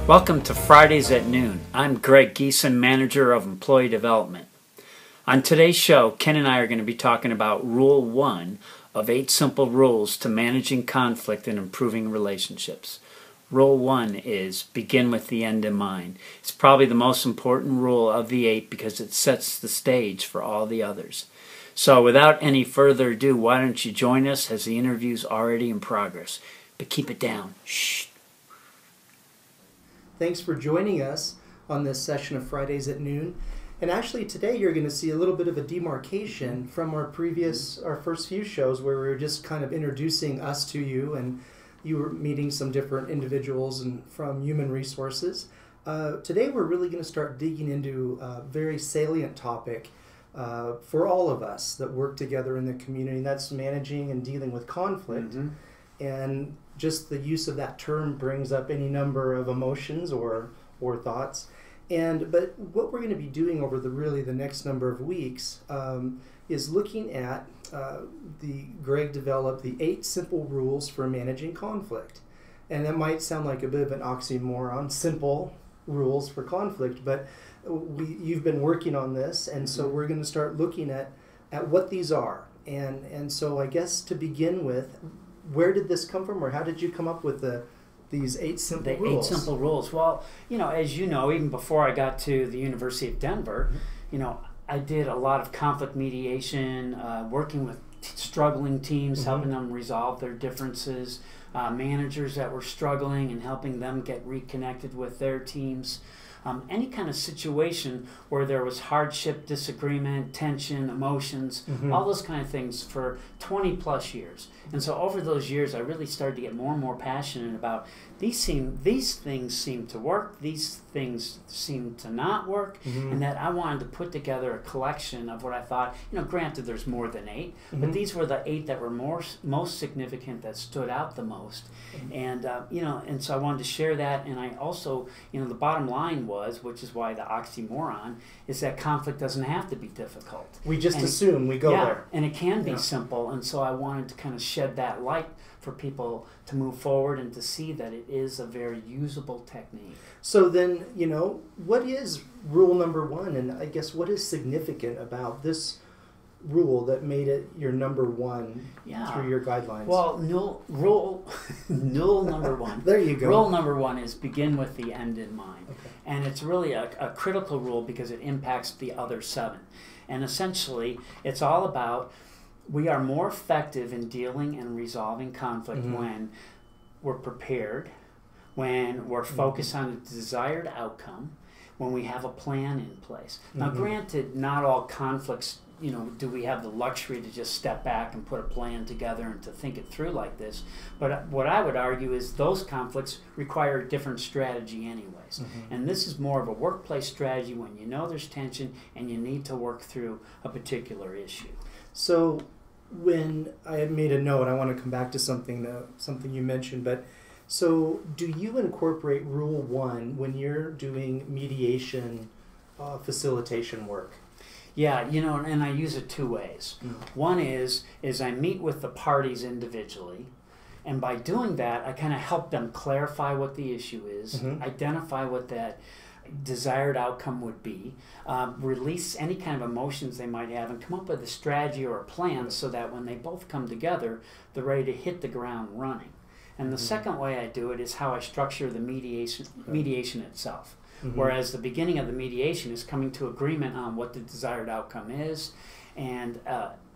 Welcome to Fridays at Noon. I'm Greg Giesen, Manager of Employee Development. On today's show, Ken and I are going to be talking about Rule 1 of 8 Simple Rules to Managing Conflict and Improving Relationships. Rule 1 is begin with the end in mind. It's probably the most important rule of the 8 because it sets the stage for all the others. So without any further ado, why don't you join us as the interview's already in progress. But keep it down. Shh. Thanks for joining us on this session of Fridays at Noon. And actually today you're going to see a little bit of a demarcation from our first few shows where we were just kind of introducing us to you and you were meeting some different individuals and from human resources. Today we're really going to start digging into a very salient topic for all of us that work together in the community, and that's managing and dealing with conflict. And just the use of that term brings up any number of emotions or thoughts. But what we're going to be doing over the next number of weeks is looking at Greg developed the 8 simple rules for managing conflict. And that might sound like a bit of an oxymoron, simple rules for conflict, but you've been working on this, and so we're going to start looking at what these are. And so I guess to begin with, where did this come from, or how did you come up with these 8 simple rules? 8 simple rules. Well, as you know, even before I got to the University of Denver, I did a lot of conflict mediation, working with struggling teams, helping them resolve their differences, managers that were struggling and helping them get reconnected with their teams. Any kind of situation where there was hardship, disagreement, tension, emotions, all those kind of things for 20 plus years. And so over those years, I really started to get more and more passionate about these things seem to work, these things seem to not work, and that I wanted to put together a collection of what I thought, granted there's more than 8, but these were the 8 that were most significant, that stood out the most. And, and so I wanted to share that, and I also, the bottom line was, which is why the oxymoron, is that conflict doesn't have to be difficult. We just assume we go there. And it can be simple, and so I wanted to kind of shed that light for people to move forward and to see that it is a very usable technique. So then, what is rule number 1, and I guess what is significant about this rule that made it your number 1 through your guidelines? Well, rule number 1. There you go. Rule number 1 is begin with the end in mind. Okay. And it's really a critical rule because it impacts the other 7. And essentially, it's all about we are more effective in dealing and resolving conflict when we're prepared, when we're focused on a desired outcome, when we have a plan in place. Now, granted, not all conflicts, do we have the luxury to just step back and put a plan together and to think it through like this. But what I would argue is those conflicts require a different strategy anyways. And this is more of a workplace strategy when there's tension and you need to work through a particular issue. So when I had made a note, I want to come back to something you mentioned, but so do you incorporate Rule 1 when you're doing mediation facilitation work? Yeah, and I use it 2 ways. One is I meet with the parties individually, and by doing that, I kind of help them clarify what the issue is, identify what that desired outcome would be, release any kind of emotions they might have, and come up with a strategy or a plan so that when they both come together, they're ready to hit the ground running. And the second way I do it is how I structure the mediation itself. Whereas the beginning of the mediation is coming to agreement on what the desired outcome is, and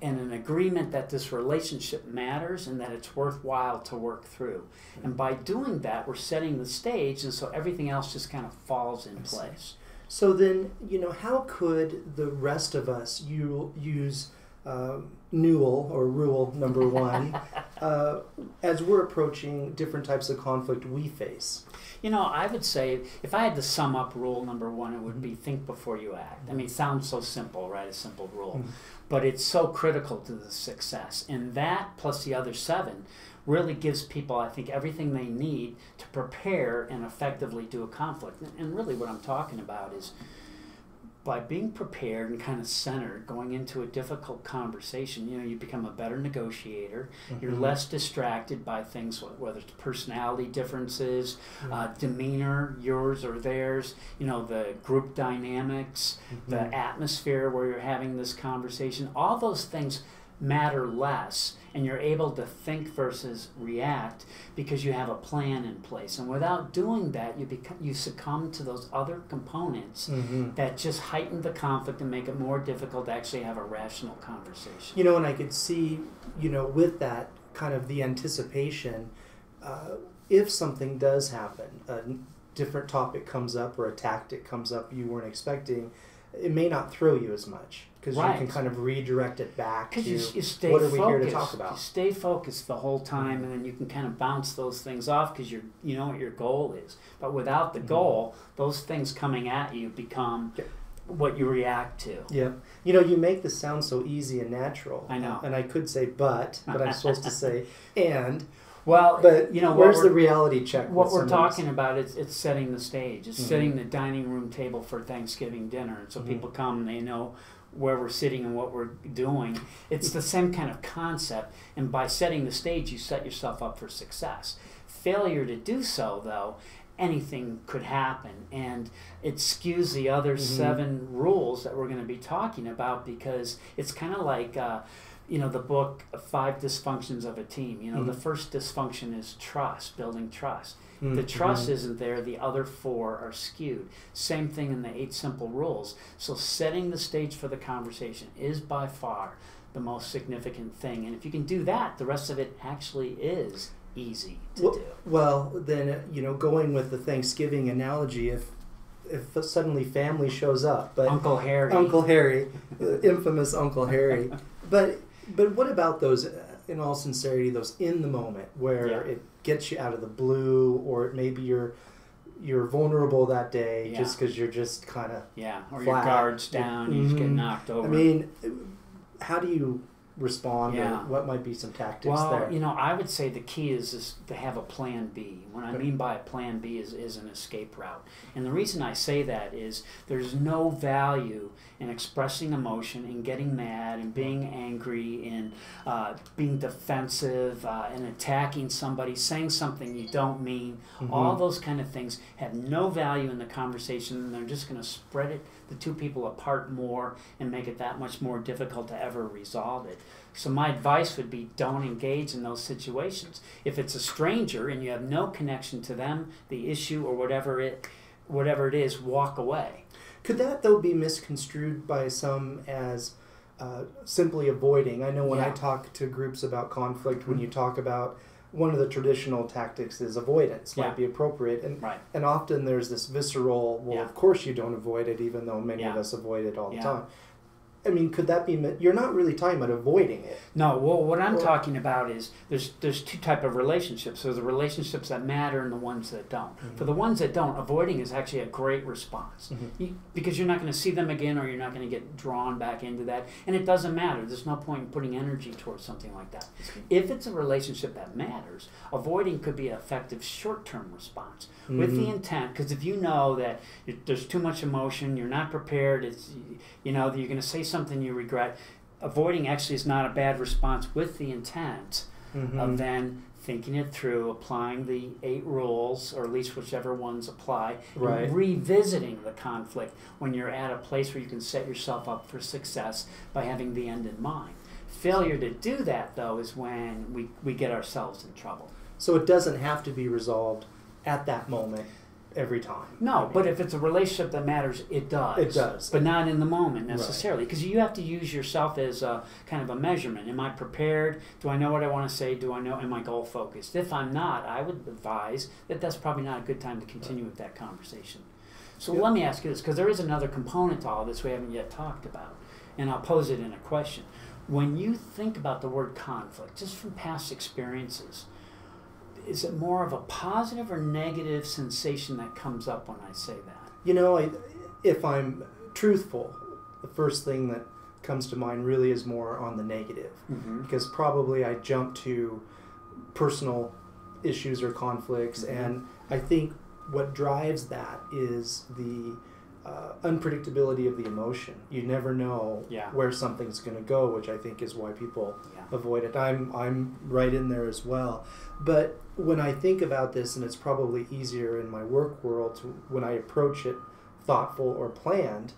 an agreement that this relationship matters and that it's worthwhile to work through. And by doing that, we're setting the stage, and so everything else just kind of falls in place. So then, how could the rest of us use Newell, or rule number 1, as we're approaching different types of conflict we face? I would say if I had to sum up rule number 1, it would be think before you act. I mean, it sounds so simple, right? A simple rule. But it's so critical to the success. And that, plus the other 7, really gives people, I think, everything they need to prepare and effectively do a conflict. And really what I'm talking about is by being prepared and kind of centered going into a difficult conversation, you become a better negotiator. You're less distracted by things, whether it's personality differences, demeanor, yours or theirs, the group dynamics, the atmosphere where you're having this conversation. All those things matter less, and you're able to think versus react because you have a plan in place. And without doing that, you succumb to those other components that just heighten the conflict and make it more difficult to actually have a rational conversation. And I could see, with that kind of the anticipation, if something does happen, a different topic comes up or a tactic comes up you weren't expecting, it may not throw you as much. Because you can kind of redirect it back to you stay what are we focused. here to talk about. You stay focused the whole time, and then you can kind of bounce those things off because you know what your goal is. But without the goal, those things coming at you become what you react to. Yeah. You make this sound so easy and natural. I know. And I could say but I'm supposed to say and. Well, but where's the reality check? What we're talking about is it's setting the stage. It's setting the dining room table for Thanksgiving dinner. And so people come and they know where we're sitting and what we're doing. It's the same kind of concept. And by setting the stage, you set yourself up for success. Failure to do so, though, anything could happen. And it skews the other 7 rules that we're going to be talking about, because it's kind of like... the book 5 Dysfunctions of a Team. The first dysfunction is trust, building trust. The trust isn't there, the other 4 are skewed. Same thing in the 8 Simple Rules. So setting the stage for the conversation is by far the most significant thing. And if you can do that, the rest of it actually is easy to do. Well, then, going with the Thanksgiving analogy, if suddenly family shows up, but Uncle Harry, the infamous Uncle Harry, but what about those, in all sincerity, those in the moment where it gets you out of the blue, or maybe you're vulnerable that day just because you're just kind of or flat. your guard's down, you just get knocked over. I mean, how do you respond, or what might be some tactics there? Well, I would say the key is to have a plan B. What I mean by a plan B is an escape route. And the reason I say that is there's no value in expressing emotion and getting mad and being angry and being defensive and attacking somebody, saying something you don't mean. All those kind of things have no value in the conversation, and they're just going to spread the 2 people apart more and make it that much more difficult to ever resolve it. So my advice would be, don't engage in those situations. If it's a stranger and you have no connection to them, the issue, or whatever it is, walk away. Could that, though, be misconstrued by some as simply avoiding? I know when I talk to groups about conflict, when you talk about one of the traditional tactics is avoidance, might be appropriate. And often there's this visceral, of course you don't avoid it, even though many of us avoid it all the time. I mean, could that be... You're not really talking about avoiding it. No, well, what I'm talking about is there's 2 types of relationships. So the relationships that matter and the ones that don't. For the ones that don't, avoiding is actually a great response. Because you're not going to see them again, or you're not going to get drawn back into that. And it doesn't matter. There's no point in putting energy towards something like that. If it's a relationship that matters, avoiding could be an effective short-term response. With the intent, because if you know that there's too much emotion, you're not prepared, you're going to say something you regret, avoiding actually is not a bad response with the intent of then thinking it through, applying the 8 rules, or at least whichever ones apply, and revisiting the conflict when you're at a place where you can set yourself up for success by having the end in mind. Failure to do that, though, is when we get ourselves in trouble. So it doesn't have to be resolved at that moment every time. No, but if it's a relationship that matters, it does. It does. But not in the moment necessarily, because you have to use yourself as a kind of a measurement. Am I prepared? Do I know what I want to say? Am I goal focused? If I'm not, I would advise that that's probably not a good time to continue with that conversation. So let me ask you this, because there is another component to all this we haven't yet talked about, and I'll pose it in a question. When you think about the word conflict, just from past experiences, is it more of a positive or negative sensation that comes up when I say that? If I'm truthful, the first thing that comes to mind really is more on the negative. Because probably I jump to personal issues or conflicts, and I think what drives that is the unpredictability of the emotion. You never know where something's going to go, which I think is why people avoid it. I'm right in there as well. But when I think about this, and it's probably easier in my work world when I approach it thoughtful or planned,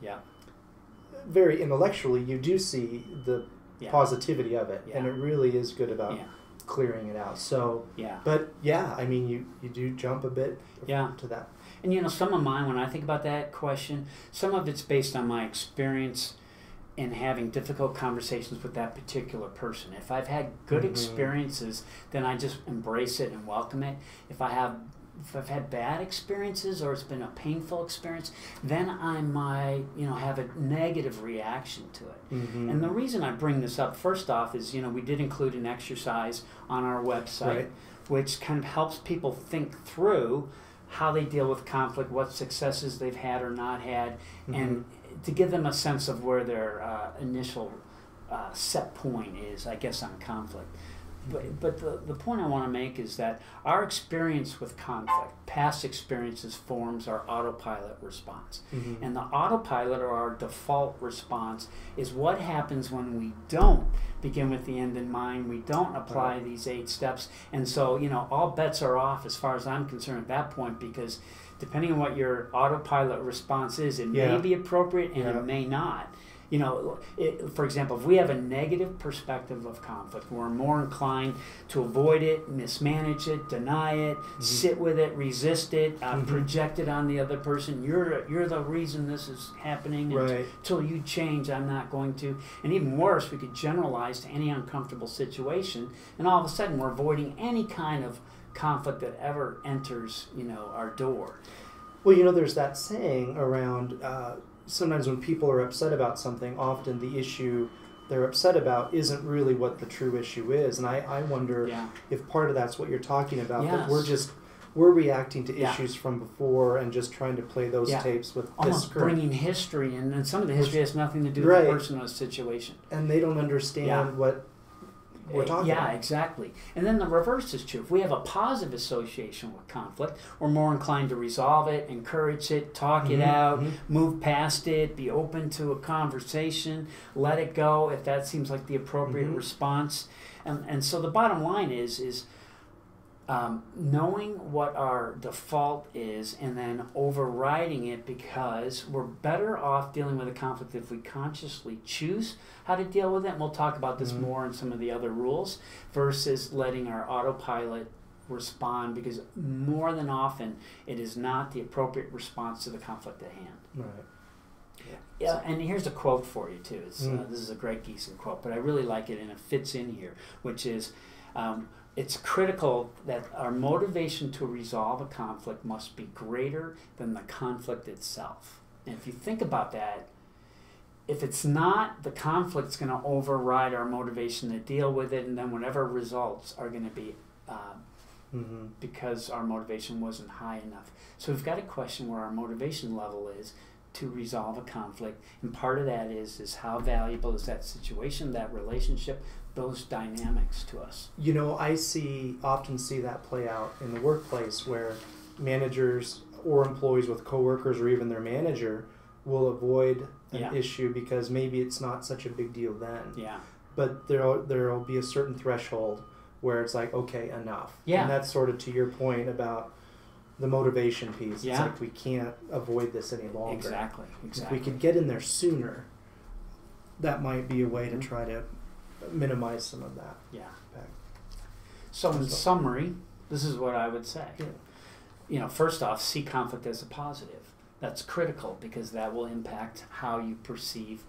very intellectually, you do see the positivity of it, and it really is good about clearing it out. So, but I mean, you do jump a bit to that. And you know, some of mine, when I think about that question, some of it's based on my experience in having difficult conversations with that particular person. If I've had good experiences, then I just embrace it and welcome it. If I've had bad experiences or it's been a painful experience, then I might, have a negative reaction to it. And the reason I bring this up, first off, is, we did include an exercise on our website, which kind of helps people think through how they deal with conflict, what successes they've had or not had, and to give them a sense of where their initial set point is, I guess, on conflict. But the point I want to make is that our experience with conflict, past experiences, forms our autopilot response. And the autopilot, or our default response, is what happens when we don't begin with the end in mind, we don't apply these 8 steps, and so, all bets are off as far as I'm concerned at that point, because depending on what your autopilot response is, it may be appropriate and it may not. For example, if we have a negative perspective of conflict, we're more inclined to avoid it, mismanage it, deny it, sit with it, resist it, project it on the other person. You're the reason this is happening. Until you change, I'm not going to. And even worse, we could generalize to any uncomfortable situation, and all of a sudden we're avoiding any kind of conflict that ever enters, our door. Well, there's that saying around... sometimes when people are upset about something, often the issue they're upset about isn't really what the true issue is. And I wonder if part of that's what you're talking about, that we're reacting to issues from before and just trying to play those tapes with almost bringing history in, and some of the history has nothing to do with the person or the situation. And they don't understand what we're talking about. Yeah, exactly. And then the reverse is true. If we have a positive association with conflict, we're more inclined to resolve it, encourage it, talk it out, move past it, be open to a conversation, let it go if that seems like the appropriate response. And so the bottom line is knowing what our default is and then overriding it, because we're better off dealing with a conflict if we consciously choose how to deal with it. And we'll talk about this more in some of the other rules, versus letting our autopilot respond, because more than often it is not the appropriate response to the conflict at hand. Yeah, and here's a quote for you too. This is a great Giesen quote, but I really like it and it fits in here, which is, it's critical that our motivation to resolve a conflict must be greater than the conflict itself. And if you think about that, if it's not, the conflict's going to override our motivation to deal with it, and then whatever results are going to be because our motivation wasn't high enough. So we've got to question where our motivation level is to resolve a conflict, and part of that is how valuable is that situation, that relationship, those dynamics to us. I often see that play out in the workplace, where managers or employees with coworkers or even their manager will avoid an issue because maybe it's not such a big deal then. But there'll be a certain threshold where it's like, okay, enough. And that's sort of to your point about the motivation piece. It's like, we can't avoid this any longer. Exactly. If we could get in there sooner, that might be a way to try to minimize some of that. So in summary, this is what I would say. First off, see conflict as a positive. That's critical, because that will impact how you perceive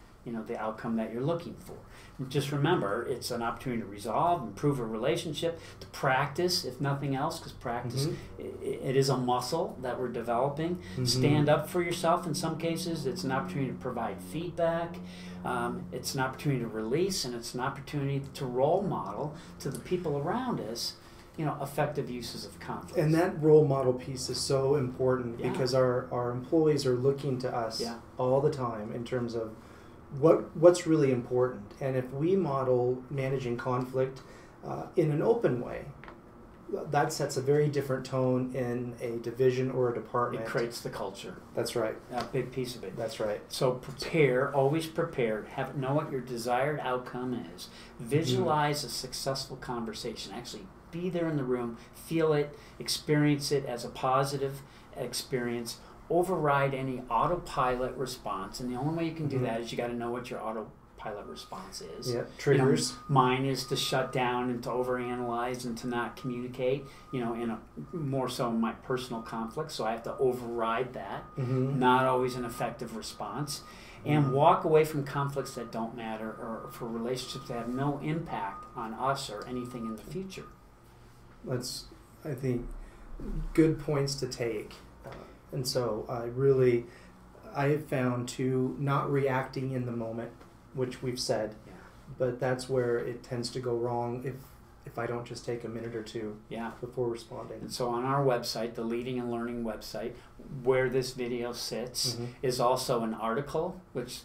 the outcome that you're looking for. And just remember, it's an opportunity to resolve, improve a relationship, to practice, if nothing else, because practice, it is a muscle that we're developing. Stand up for yourself in some cases. It's an opportunity to provide feedback. It's an opportunity to release, and it's an opportunity to role model to the people around us, effective uses of conflict. And that role model piece is so important, because our employees are looking to us all the time in terms of what's really important. And if we model managing conflict in an open way, that sets a very different tone in a division or a department. It creates the culture. That's right. A big piece of it. That's right. So prepare, always prepare. Know what your desired outcome is. Visualize a successful conversation. Actually be there in the room, feel it, experience it as a positive experience. Override any autopilot response, and the only way you can do that is you got to know what your autopilot response is. Yeah, triggers. Mine is to shut down and to overanalyze and to not communicate. More so in my personal conflict, so I have to override that. Not always an effective response, and walk away from conflicts that don't matter or for relationships that have no impact on us or anything in the future. That's, I think, good points to take. And so I have found to not reacting in the moment, which we've said, but that's where it tends to go wrong if I don't just take a minute or two before responding. And so on our website, the Leading and Learning website, where this video sits, is also an article which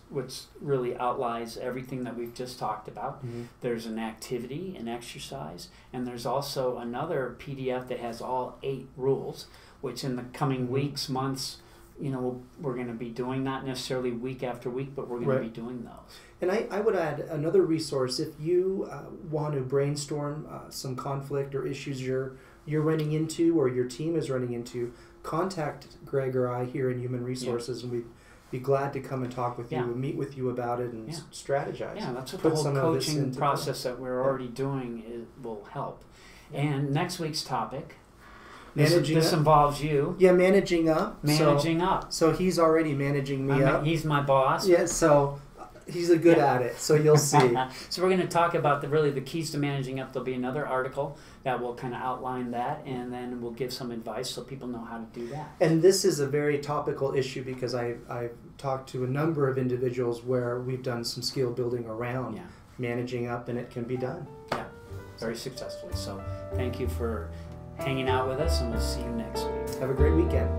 really outlines everything that we've just talked about. There's an activity, an exercise, and there's also another PDF that has all 8 rules, which in the coming weeks, months, we're going to be doing, not necessarily week after week, but we're going to be doing those. And I would add another resource. If you want to brainstorm some conflict or issues you're running into or your team is running into, contact Greg or I here in Human Resources, and we'd be glad to come and talk with you and meet with you about it and strategize. Yeah, that's what the whole coaching process that we're already doing will help. And next week's topic, this involves you. Yeah, managing up. Managing up. So he's already managing me up. He's my boss. Yeah, so he's good at it. So you'll see. So we're going to talk about the keys to managing up. There'll be another article that will kind of outline that, and then we'll give some advice so people know how to do that. And this is a very topical issue because I've talked to a number of individuals where we've done some skill building around managing up, and it can be done. Yeah, very successfully. So thank you for hanging out with us, and we'll see you next week. Have a great weekend.